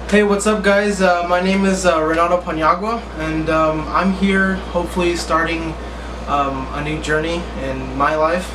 Hey, what's up guys? My name is Renato Paniagua, and I'm here hopefully starting a new journey in my life.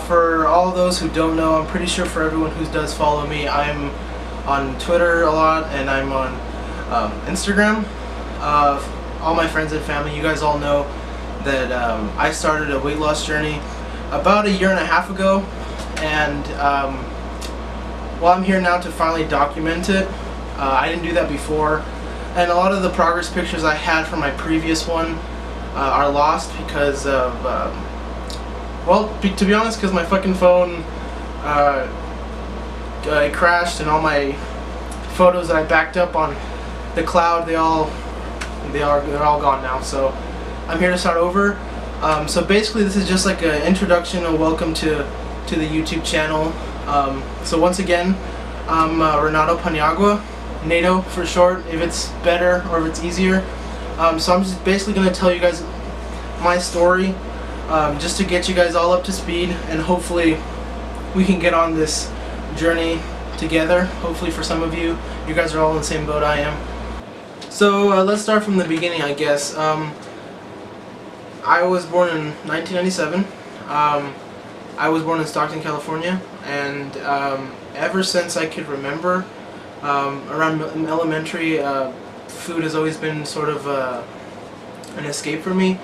For all those who don't know, I'm pretty sure for everyone who does follow me, I'm on Twitter a lot and I'm on Instagram. All my friends and family, you guys all know that I started a weight loss journey about a year and a half ago, and well, I'm here now to finally document it. I didn't do that before, and a lot of the progress pictures I had from my previous one are lost because of, well, to be honest, because my fucking phone it crashed, and all my photos that I backed up on the cloud, they're all gone now. So I'm here to start over. So basically, this is just like an introduction, a welcome to the YouTube channel. So once again, I'm Renato Paniagua, Nato for short, if it's better or if it's easier. So I'm just basically going to tell you guys my story, just to get you guys all up to speed, and hopefully we can get on this journey together. Hopefully for some of you, you guys are all in the same boat I am. So let's start from the beginning, I guess. I was born in 1997. I was born in Stockton, California, and ever since I could remember, around elementary, food has always been sort of an escape for me.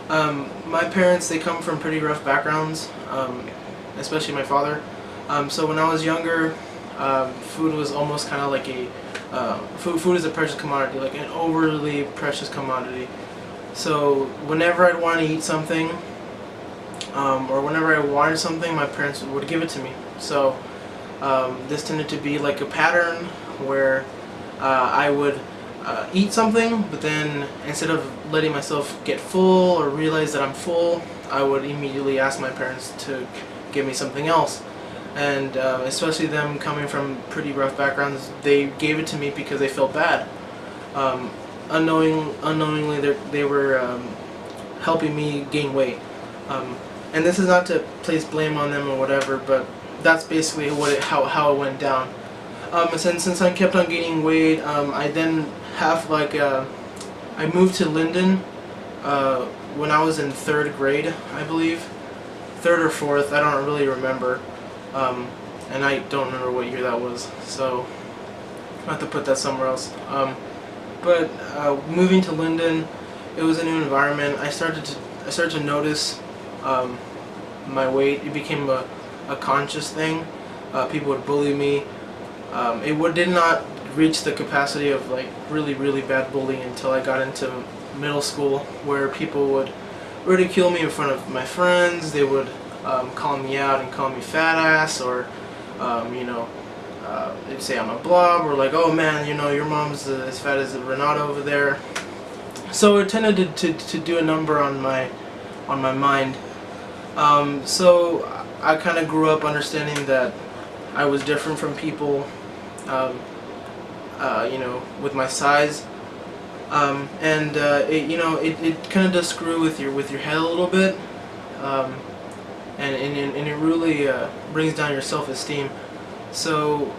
My parents, they come from pretty rough backgrounds, especially my father. So when I was younger, food was almost kind of like food is a precious commodity, like an overly precious commodity. So whenever I'd want to eat something, or whenever I wanted something, my parents would give it to me. So this tended to be like a pattern where I would eat something, but then instead of letting myself get full or realize that I'm full, I would immediately ask my parents to give me something else. And especially them coming from pretty rough backgrounds, they gave it to me because they felt bad. Unknowingly, they were helping me gain weight. And this is not to place blame on them or whatever, but that's basically how it went down. Since I kept on gaining weight, I then have I moved to Linden when I was in 3rd grade, I believe, 3rd or 4th. I don't really remember, and I don't remember what year that was. So I have to put that somewhere else. But moving to Linden, it was a new environment. I started to notice my weight. It became a conscious thing. People would bully me. It did not reach the capacity of like really bad bullying until I got into middle school, where people would ridicule me in front of my friends. They would call me out and call me fat ass, or they'd say I'm a blob, or like, oh man, your mom's as fat as Renato over there. So it tended to do a number on my mind. So I kind of grew up understanding that I was different from people, with my size, and it kind of does screw with your head a little bit, and it really brings down your self-esteem. So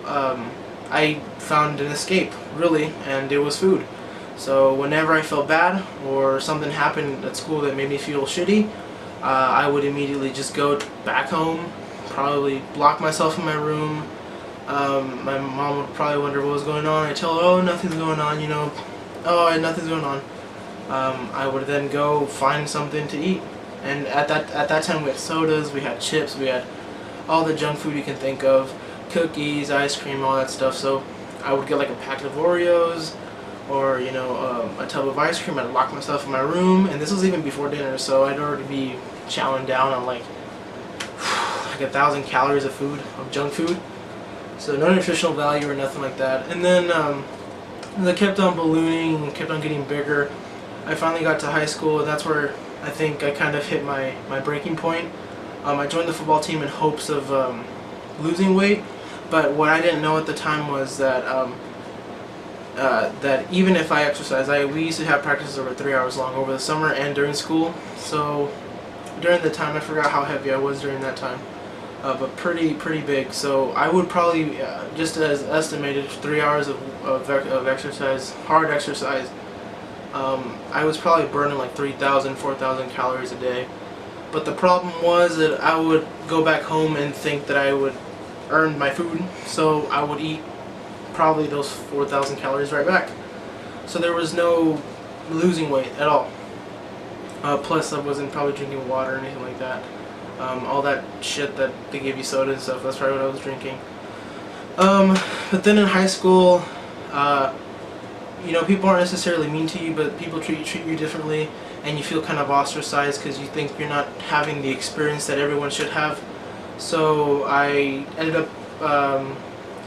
I found an escape, really, and it was food. So whenever I felt bad or something happened at school that made me feel shitty, I would immediately just go back home, probably lock myself in my room. My mom would probably wonder what was going on. I'd tell her, oh, nothing's going on, oh, nothing's going on. I would then go find something to eat. And at that time we had sodas, we had chips, we had all the junk food you can think of, cookies, ice cream, all that stuff. So I would get like a packet of Oreos, or a tub of ice cream. I'd lock myself in my room, and this was even before dinner, so I'd already be chowing down on like 1,000 calories of food, of junk food. So no nutritional value or nothing like that. And then as I kept on ballooning and kept on getting bigger, I finally got to high school, and that's where I think I kind of hit my breaking point. I joined the football team in hopes of losing weight, but what I didn't know at the time was that that even if I exercised, we used to have practices over 3 hours long over the summer and during school. So during the time, I forgot how heavy I was during that time. but pretty big. So I would probably, just as estimated, 3 hours of exercise, hard exercise. I was probably burning like 3,000, 4,000 calories a day. But the problem was that I would go back home and think that I would earn my food, so I would eat probably those 4,000 calories right back. So there was no losing weight at all. Plus I wasn't probably drinking water or anything like that. All that shit that they give you, soda and stuff, that's probably what I was drinking. But then in high school, you know, people aren't necessarily mean to you, but people treat you differently, and you feel kind of ostracized because you think you're not having the experience that everyone should have. So I ended up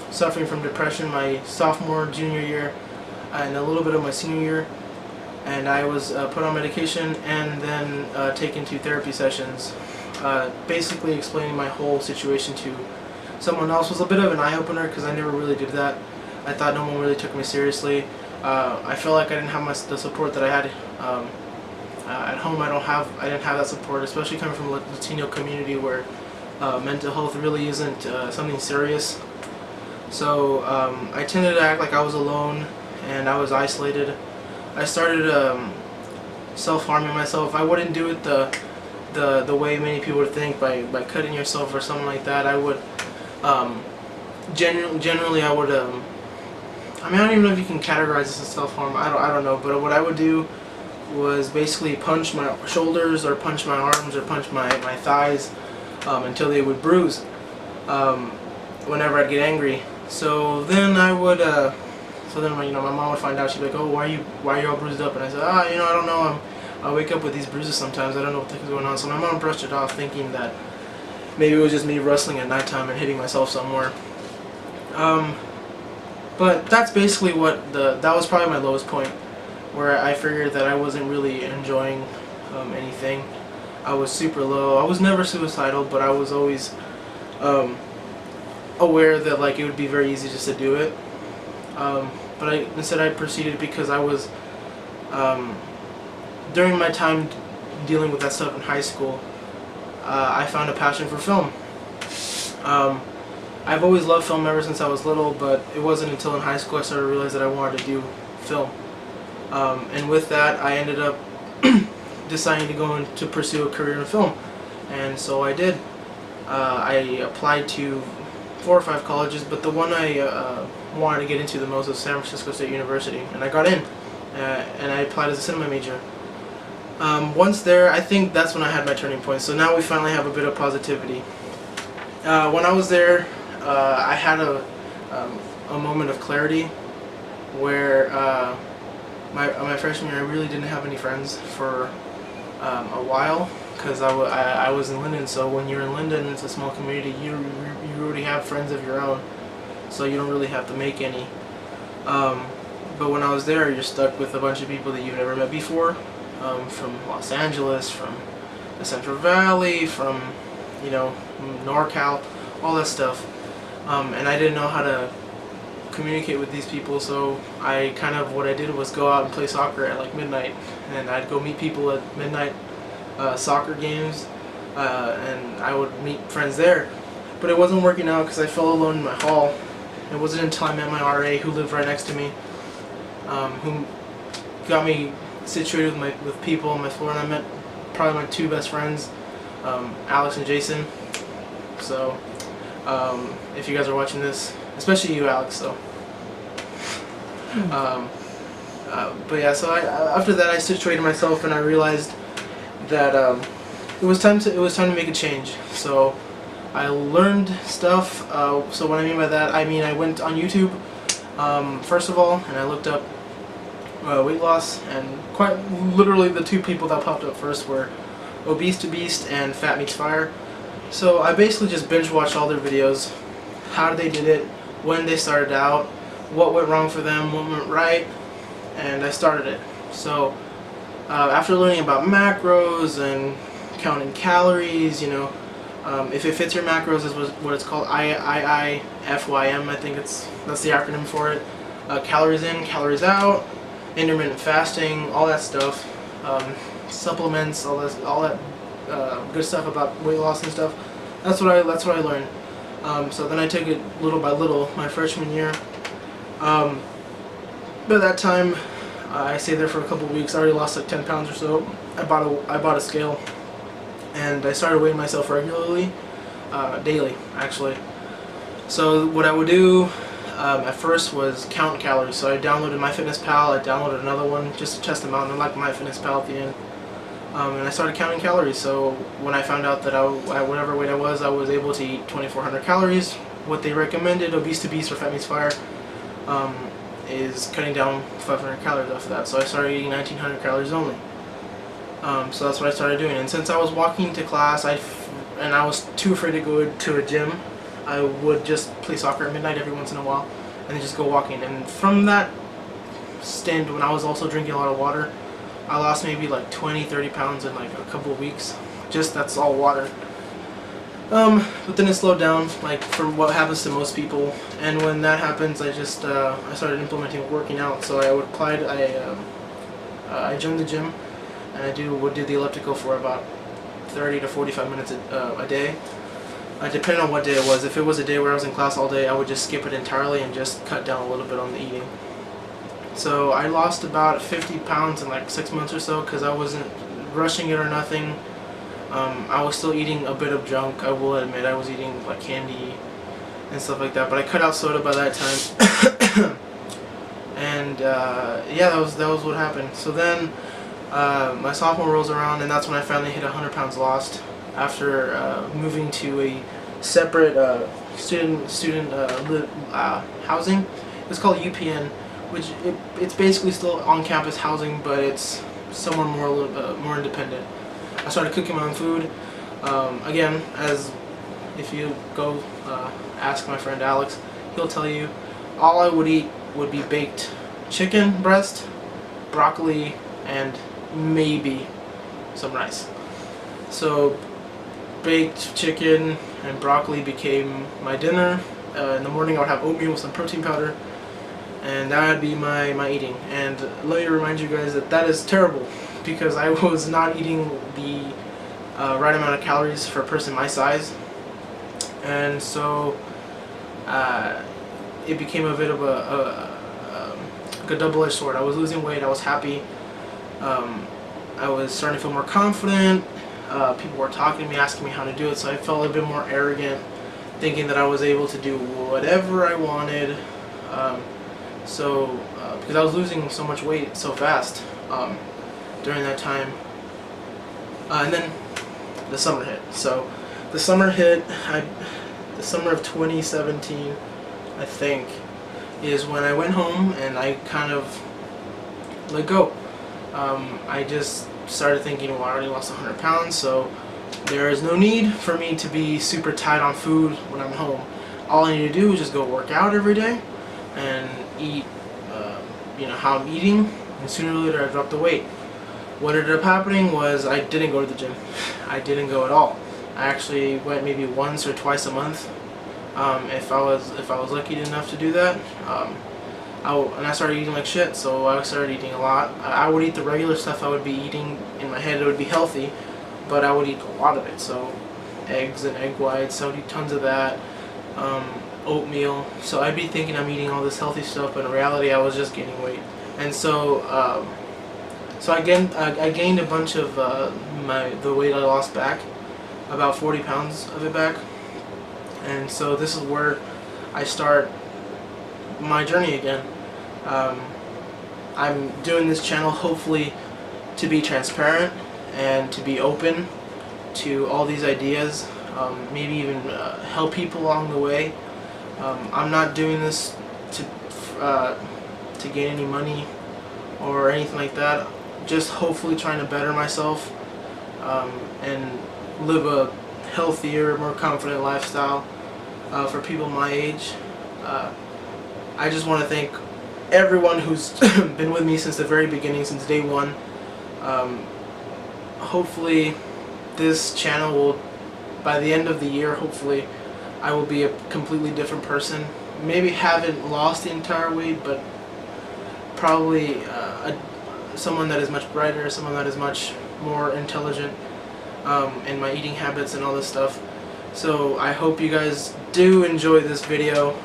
suffering from depression my sophomore, junior year, and a little bit of my senior year. And I was put on medication and then taken to therapy sessions, basically explaining my whole situation to someone else. Was a bit of an eye-opener because I never really did that. I thought no one really took me seriously. I felt like I didn't have the support that I had at home. I didn't have that support, especially coming from the Latino community where mental health really isn't something serious. So I tended to act like I was alone and I was isolated. I started self-harming myself. I wouldn't do it the way many people would think, by cutting yourself or something like that. I would generally I would I mean, I don't even know if you can categorize this as self-harm. I don't know, but what I would do was basically punch my shoulders or punch my arms or punch my thighs until they would bruise whenever I'd get angry. So then I would you know, my mom would find out. She'd be like, "Oh, why are you all bruised up?" And I said, you know, I don't know. I wake up with these bruises sometimes. I don't know what the heck is going on." So my mom brushed it off, thinking that maybe it was just me wrestling at nighttime and hitting myself somewhere. But that's basically that was probably my lowest point, where I figured that I wasn't really enjoying anything. I was super low. I was never suicidal, but I was always aware that like it would be very easy just to do it. But instead I proceeded because I was during my time dealing with that stuff in high school. I found a passion for film. I've always loved film ever since I was little, but it wasn't until in high school I started to realize that I wanted to do film. And with that, I ended up deciding to go to pursue a career in film, and so I did. I applied to 4 or 5 colleges, but the one I wanted to get into the most was San Francisco State University, and I got in, and I applied as a cinema major. Once there, I think that's when I had my turning point. So now we finally have a bit of positivity. When I was there, I had a moment of clarity where my freshman year I really didn't have any friends for a while, because I was in Linden. So when you're in Linden, it's a small community, you already have friends of your own, so you don't really have to make any. But when I was there, you're stuck with a bunch of people that you've never met before, from Los Angeles, from the Central Valley, from, you know, NorCal, all that stuff. And I didn't know how to communicate with these people, so what I did was go out and play soccer at like midnight, and I'd go meet people at midnight soccer games, and I would meet friends there. But it wasn't working out because I felt alone in my hall. It wasn't until I met my RA, who lived right next to me, who got me situated with people on my floor, and I met probably my 2 best friends, Alex and Jason. So if you guys are watching this, especially you, Alex, so but yeah, so after that I situated myself, and I realized that it was time to make a change. So I learned stuff. So what I mean by that, I mean I went on YouTube first of all, and I looked up weight loss, and quite literally the 2 people that popped up first were Obese to Beast and Fat Meets Fire. So I basically just binge watched all their videos, how they did it, when they started out, what went wrong for them, what went right, and I started it. So after learning about macros and counting calories, you know, if it fits your macros is what it's called, IIFYM, I think that's the acronym for it. Calories in, calories out, intermittent fasting, all that stuff, supplements, all that good stuff about weight loss and stuff. That's what I learned. So then I took it little by little my freshman year. By that time, I stayed there for a couple of weeks. I already lost like 10 pounds or so. I bought a scale, and I started weighing myself regularly, daily actually. So what I would do at first was count calories. So I downloaded MyFitnessPal. I downloaded another one just to test them out, and I liked MyFitnessPal at the end. And I started counting calories. So when I found out that at whatever weight I was able to eat 2,400 calories. What they recommended, Obese to Beast or Fat Meets Fire, is cutting down 500 calories off of that. So I started eating 1,900 calories only. So that's what I started doing. And since I was walking to class, and I was too afraid to go to a gym, I would just play soccer at midnight every once in a while, and then just go walking. And from that stint, when I was also drinking a lot of water, I lost maybe like 20-30 pounds in like a couple of weeks. Just that's all water. But then it slowed down, like from what happens to most people. And when that happens, I just I started implementing working out. So I would apply. I joined the gym, and I would do the elliptical for about 30 to 45 minutes a day. Depending on what day it was. If it was a day where I was in class all day, I would just skip it entirely and just cut down a little bit on the eating. So I lost about 50 pounds in like 6 months or so because I wasn't rushing it or nothing. I was still eating a bit of junk, I will admit. I was eating like candy and stuff like that, but I cut out soda by that time. And yeah, that was what happened. So then my sophomore rolls around, and that's when I finally hit 100 pounds lost after moving to a separate student housing. It's called UPN, which it's basically still on-campus housing, but it's somewhere more independent. I started cooking my own food. Again, as if you go ask my friend Alex, he'll tell you all I would eat would be baked chicken breast, broccoli, and maybe some rice. So baked chicken and broccoli became my dinner. In the morning I would have oatmeal with some protein powder, and that would be my eating. And let me remind you guys that is terrible, because I was not eating the right amount of calories for a person my size, and so it became a bit of a double-edged sword. I was losing weight, I was happy, I was starting to feel more confident, people were talking to me, asking me how to do it, so I felt a bit more arrogant, thinking that I was able to do whatever I wanted, because I was losing so much weight so fast during that time. And then the summer hit. So the summer hit, the summer of 2017, I think, is when I went home and I kind of let go. I just started thinking, well, I already lost 100 pounds, so there is no need for me to be super tight on food when I'm home. All I need to do is just go work out every day and eat, how I'm eating, and sooner or later I dropped the weight. What ended up happening was I didn't go to the gym. I didn't go at all. I actually went maybe once or twice a month, if I was lucky enough to do that. And I started eating like shit, so I started eating a lot. I would eat the regular stuff I would be eating in my head. It would be healthy, but I would eat a lot of it. So eggs and egg whites, I would eat tons of that. Oatmeal. So I'd be thinking I'm eating all this healthy stuff, but in reality I was just gaining weight. And so I gained a bunch of the weight I lost back, about 40 pounds of it back. And so this is where I start my journey again. I'm doing this channel hopefully to be transparent and to be open to all these ideas, maybe even help people along the way. I'm not doing this to gain any money or anything like that. Just hopefully trying to better myself and live a healthier, more confident lifestyle for people my age. I just want to thank everyone who's been with me since the very beginning, since day one. Hopefully this channel will, by the end of the year, hopefully I will be a completely different person. Maybe haven't lost the entire weight, but probably someone that is much brighter, someone that is much more intelligent in my eating habits and all this stuff. So I hope you guys do enjoy this video.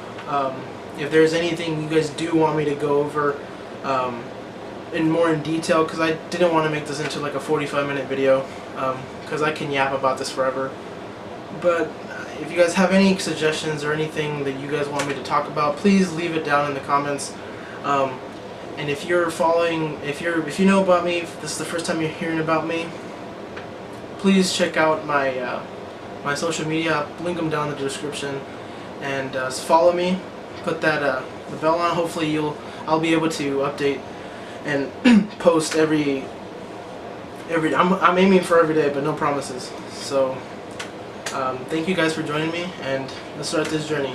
If there's anything you guys do want me to go over in detail, because I didn't want to make this into like a 45-minute video, because I can yap about this forever. But if you guys have any suggestions or anything that you guys want me to talk about, please leave it down in the comments. And if you're following, if you know about me, if this is the first time you're hearing about me, please check out my my social media. I'll link them down in the description, and follow me. Put that the bell on. Hopefully I'll be able to update and post every. I'm aiming for every day, but no promises. So thank you guys for joining me, and let's start this journey.